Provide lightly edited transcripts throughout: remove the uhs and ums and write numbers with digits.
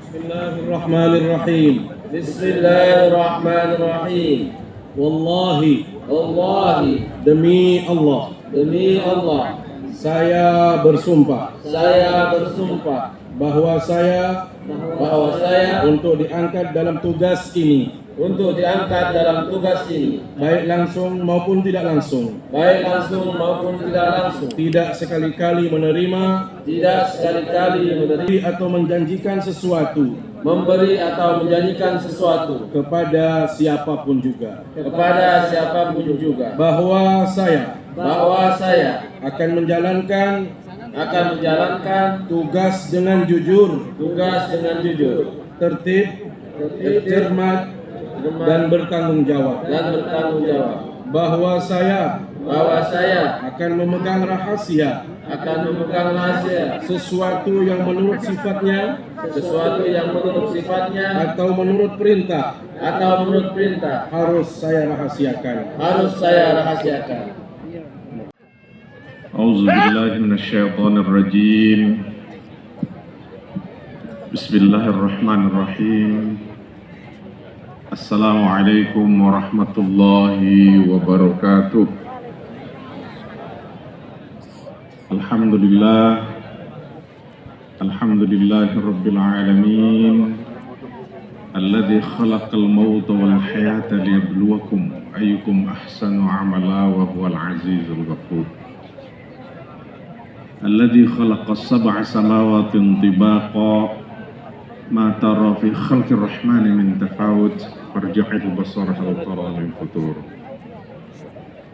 Bismillahirrahmanirrahim. Bismillahirrahmanirrahim. Wallahi, Wallahi, demi Allah, demi Allah, saya bersumpah saya bersumpah bahwa saya bahwa saya untuk diangkat dalam tugas ini, untuk diangkat dalam tugas ini, baik langsung maupun tidak langsung, baik langsung maupun tidak langsung, tidak sekali-kali menerima tidak sekali-kali memberi atau menjanjikan sesuatu memberi atau menjanjikan sesuatu kepada siapapun juga, kepada siapapun juga, bahwa saya akan menjalankan tugas dengan jujur, tugas dengan jujur, tertib, cermat, dan bertanggung jawab, bahwa saya akan memegang rahasia sesuatu yang menurut sifatnya atau menurut perintah harus saya rahasiakan. أعوذ بالله من الشيطان الرجيم بسم الله الرحمن الرحيم السلام عليكم ورحمة الله وبركاته الحمد لله رب العالمين الذي خلق الموت والحياة ليبلوكم أيكم أحسن عملا وهو العزيز الغفور الذي خلق السبع سماوات طباقا ما ترى في خلق الرحمن من تفاوت فارجع البصر هل ترى من فطور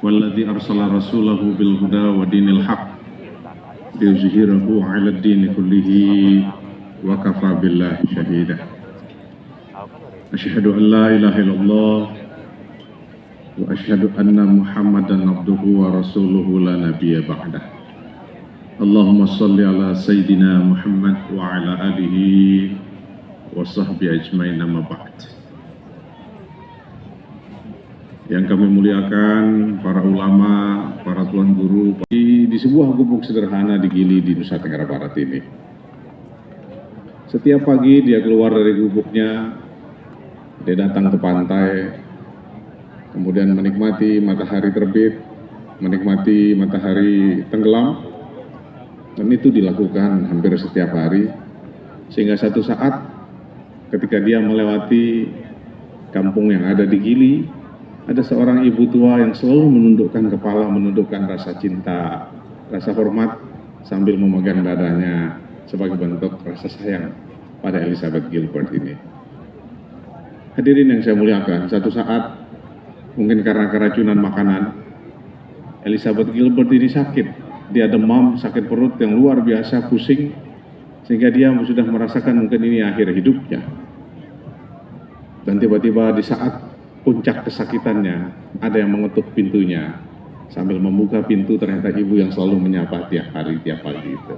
والذي أرسل رسوله بالهدى ودين الحق ليظهره على الدين كله وكفى بالله شهيدا أشهد أن لا إله إلا الله وأشهد أن محمدا عبده ورسوله لا نبي بعده اللهم صل على سيدنا محمد وعلى آله وصحبه أجمعين أما بعد. Yang kami muliakan para ulama, para tuan guru di sebuah gubuk sederhana di Gili di Nusa Tenggara Barat ini. Setiap pagi dia keluar dari gubuknya, dia datang ke pantai, kemudian menikmati matahari terbit, menikmati matahari tenggelam. Dan itu dilakukan hampir setiap hari, sehingga satu saat ketika dia melewati kampung yang ada di Gili, ada seorang ibu tua yang selalu menundukkan kepala, menundukkan rasa cinta, rasa hormat, sambil memegang dadanya sebagai bentuk rasa sayang pada Elizabeth Gilbert ini. Hadirin yang saya muliakan, satu saat mungkin karena keracunan makanan, Elizabeth Gilbert ini sakit. Dia demam, sakit perut yang luar biasa, pusing, sehingga dia sudah merasakan mungkin ini akhir hidupnya. Dan tiba-tiba di saat puncak kesakitannya, ada yang mengetuk pintunya. Sambil membuka pintu, ternyata ibu yang selalu menyapa tiap hari, tiap pagi itu.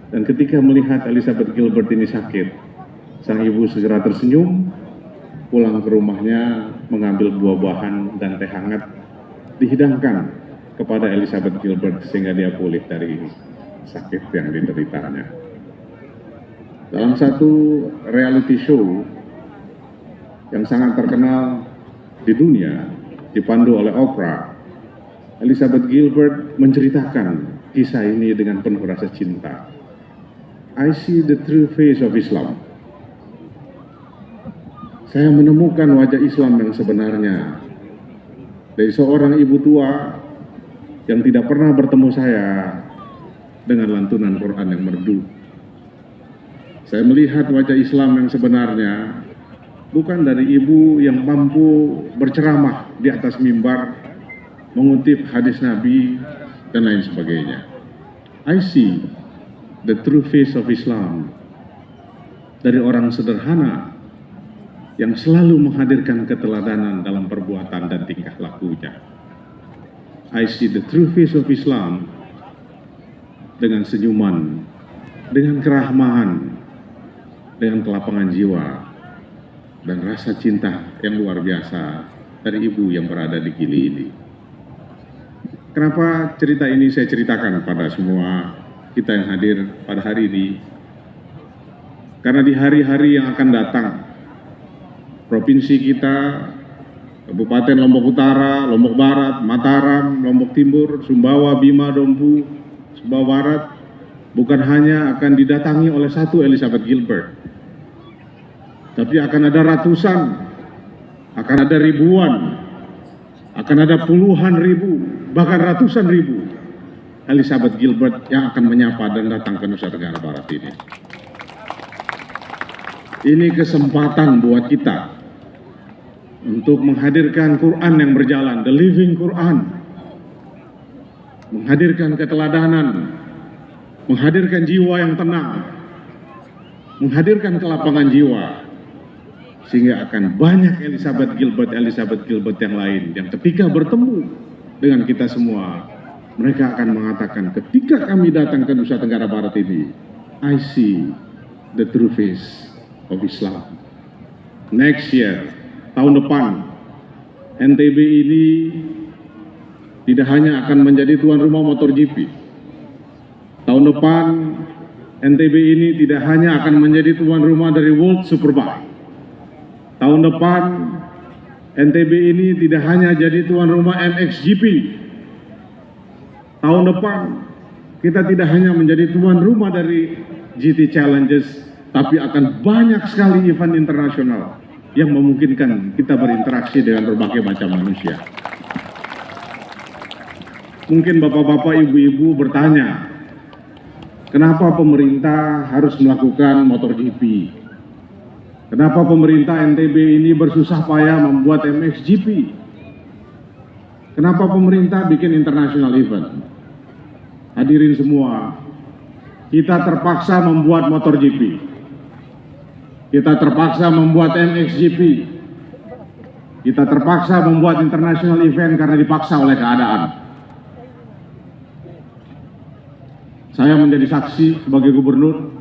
Dan ketika melihat Elizabeth Gilbert ini sakit, sang ibu segera tersenyum, pulang ke rumahnya, mengambil buah-buahan dan teh hangat, dihidangkan kepada Elizabeth Gilbert sehingga dia pulih dari sakit yang dideritanya. Dalam satu reality show yang sangat terkenal di dunia, dipandu oleh Oprah, Elizabeth Gilbert menceritakan kisah ini dengan penuh rasa cinta. I see the true face of Islam. Saya menemukan wajah Islam yang sebenarnya dari seorang ibu tua yang tidak pernah bertemu saya dengan lantunan Quran yang merdu. Saya melihat wajah Islam yang sebenarnya bukan dari ibu yang mampu berceramah di atas mimbar, mengutip hadis Nabi, dan lain sebagainya. I see the true face of Islam dari orang sederhana yang selalu menghadirkan keteladanan dalam perbuatan dan tingkah lakunya. I see the true face of Islam dengan senyuman, dengan kerahmahan, dengan kelapangan jiwa, dan rasa cinta yang luar biasa dari ibu yang berada di Gili ini. Kenapa cerita ini saya ceritakan pada semua kita yang hadir pada hari ini? Karena di hari-hari yang akan datang, provinsi kita, Kabupaten Lombok Utara, Lombok Barat, Mataram, Lombok Timur, Sumbawa, Bima, Dompu, Sumbawa Barat, bukan hanya akan didatangi oleh satu Elizabeth Gilbert, tapi akan ada ratusan, akan ada ribuan, akan ada puluhan ribu, bahkan ratusan ribu Elizabeth Gilbert yang akan menyapa dan datang ke Nusa Tenggara Barat ini. Ini kesempatan buat kita untuk menghadirkan Quran yang berjalan, the living Quran, menghadirkan keteladanan, menghadirkan jiwa yang tenang, menghadirkan kelapangan jiwa, sehingga akan banyak Elizabeth Gilbert yang lain yang ketika bertemu dengan kita semua, mereka akan mengatakan, ketika kami datang ke Nusa Tenggara Barat ini, I see the true face of Islam. Next year, tahun depan, NTB ini tidak hanya akan menjadi tuan rumah MotoGP. Tahun depan, NTB ini tidak hanya akan menjadi tuan rumah dari World Superbike. Tahun depan, NTB ini tidak hanya jadi tuan rumah MXGP. Tahun depan, kita tidak hanya menjadi tuan rumah dari GT Challenges, tapi akan banyak sekali event internasional yang memungkinkan kita berinteraksi dengan berbagai macam manusia. Mungkin bapak-bapak, ibu-ibu bertanya, kenapa pemerintah harus melakukan MotoGP? Kenapa pemerintah NTB ini bersusah payah membuat MXGP? Kenapa pemerintah bikin international event? Hadirin semua, kita terpaksa membuat MotoGP. Kita terpaksa membuat MXGP. Kita terpaksa membuat international event karena dipaksa oleh keadaan. Saya menjadi saksi sebagai gubernur,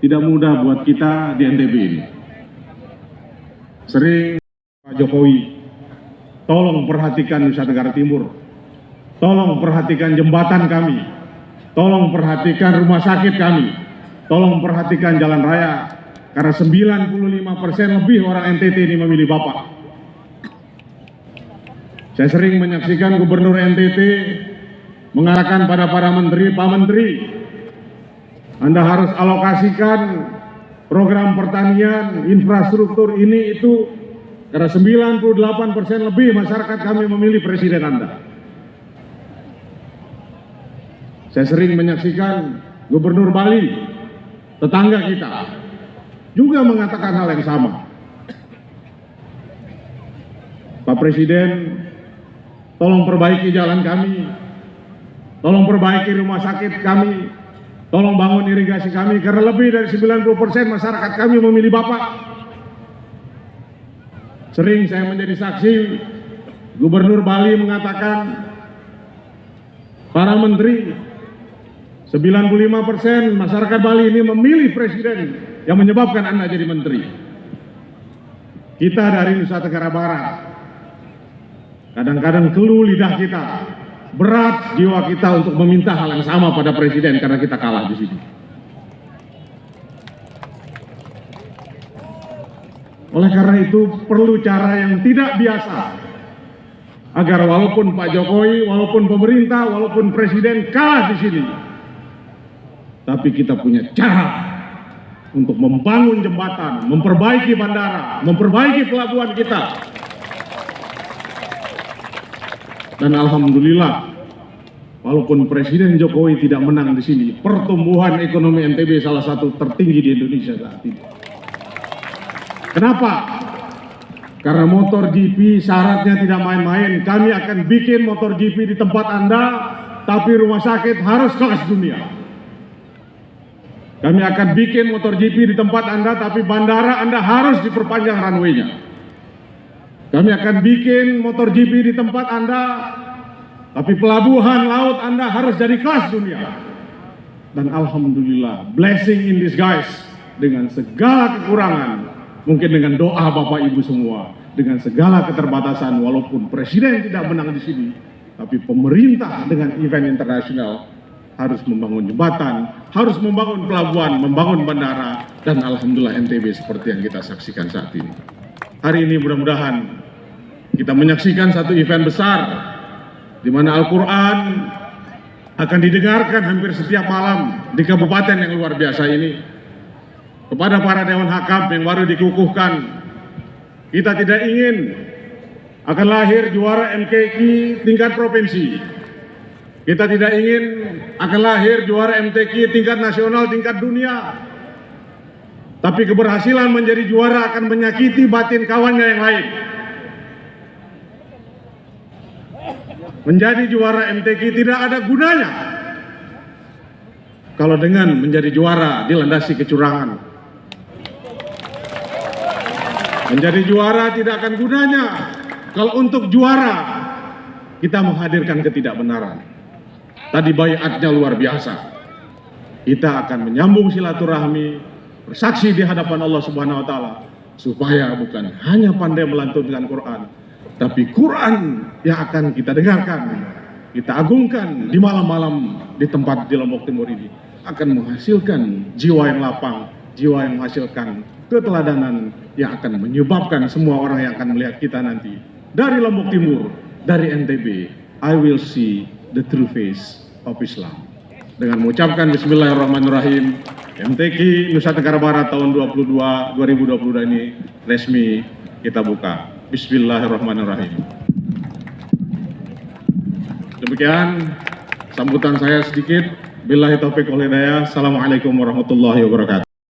tidak mudah buat kita di NTB ini. Sering Pak Jokowi, tolong perhatikan Nusa Tenggara Timur, tolong perhatikan jembatan kami, tolong perhatikan rumah sakit kami, tolong perhatikan jalan raya, karena 95% lebih orang NTT ini memilih Bapak. Saya sering menyaksikan gubernur NTT mengatakan pada para menteri, Pak Menteri, Anda harus alokasikan program pertanian, infrastruktur ini itu, karena 98% lebih masyarakat kami memilih presiden Anda. Saya sering menyaksikan gubernur Bali, tetangga kita, juga mengatakan hal yang sama. Pak Presiden, tolong perbaiki jalan kami, tolong perbaiki rumah sakit kami, tolong bangun irigasi kami, karena lebih dari 90% masyarakat kami memilih Bapak. Sering saya menjadi saksi, Gubernur Bali mengatakan, para menteri, 95% masyarakat Bali ini memilih presiden yang menyebabkan Anda jadi menteri. Kita dari Nusa Tenggara Barat, kadang-kadang keluh lidah kita, berat jiwa kita untuk meminta hal yang sama pada presiden karena kita kalah di sini. Oleh karena itu perlu cara yang tidak biasa agar walaupun Pak Jokowi, walaupun pemerintah, walaupun presiden kalah di sini, tapi kita punya cara untuk membangun jembatan, memperbaiki bandara, memperbaiki pelabuhan kita. Dan alhamdulillah, walaupun Presiden Jokowi tidak menang di sini, pertumbuhan ekonomi NTB salah satu tertinggi di Indonesia saat ini. Kenapa? Karena MotoGP syaratnya tidak main-main. Kami akan bikin MotoGP di tempat Anda, tapi rumah sakit harus kelas dunia. Kami akan bikin MotoGP di tempat Anda, tapi bandara Anda harus diperpanjang runway-nya. Kami akan bikin MotoGP di tempat Anda, tapi pelabuhan laut Anda harus jadi kelas dunia. Dan alhamdulillah, blessing in disguise, dengan segala kekurangan, mungkin dengan doa Bapak Ibu semua, dengan segala keterbatasan, walaupun presiden tidak menang di sini, tapi pemerintah dengan event internasional harus membangun jembatan, harus membangun pelabuhan, membangun bandara, dan alhamdulillah NTB seperti yang kita saksikan saat ini. Hari ini mudah-mudahan kita menyaksikan satu event besar di mana Al-Quran akan didengarkan hampir setiap malam di kabupaten yang luar biasa ini. Kepada para Dewan Hakam yang baru dikukuhkan, kita tidak ingin akan lahir juara MTQ tingkat provinsi. Kita tidak ingin akan lahir juara MTQ tingkat nasional, tingkat dunia. Tapi keberhasilan menjadi juara akan menyakiti batin kawannya yang lain. Menjadi juara MTQ tidak ada gunanya kalau dengan menjadi juara dilandasi kecurangan. Menjadi juara tidak akan gunanya kalau untuk juara kita menghadirkan ketidakbenaran. Tadi baiatnya luar biasa. Kita akan menyambung silaturahmi, bersaksi di hadapan Allah Subhanahu wa taala supaya bukan hanya pandai melantunkan Quran, tapi Quran yang akan kita dengarkan, kita agungkan di malam-malam di tempat di Lombok Timur ini akan menghasilkan jiwa yang lapang, jiwa yang menghasilkan keteladanan yang akan menyebabkan semua orang yang akan melihat kita nanti dari Lombok Timur, dari NTB, I will see the true face of Islam. Dengan mengucapkan Bismillahirrahmanirrahim, MTQ Nusa Tenggara Barat tahun 2022 ini resmi kita buka. Bismillahirrahmanirrahim. Demikian sambutan saya sedikit. Billahi taufiq wal hidayah. Assalamualaikum warahmatullahi wabarakatuh.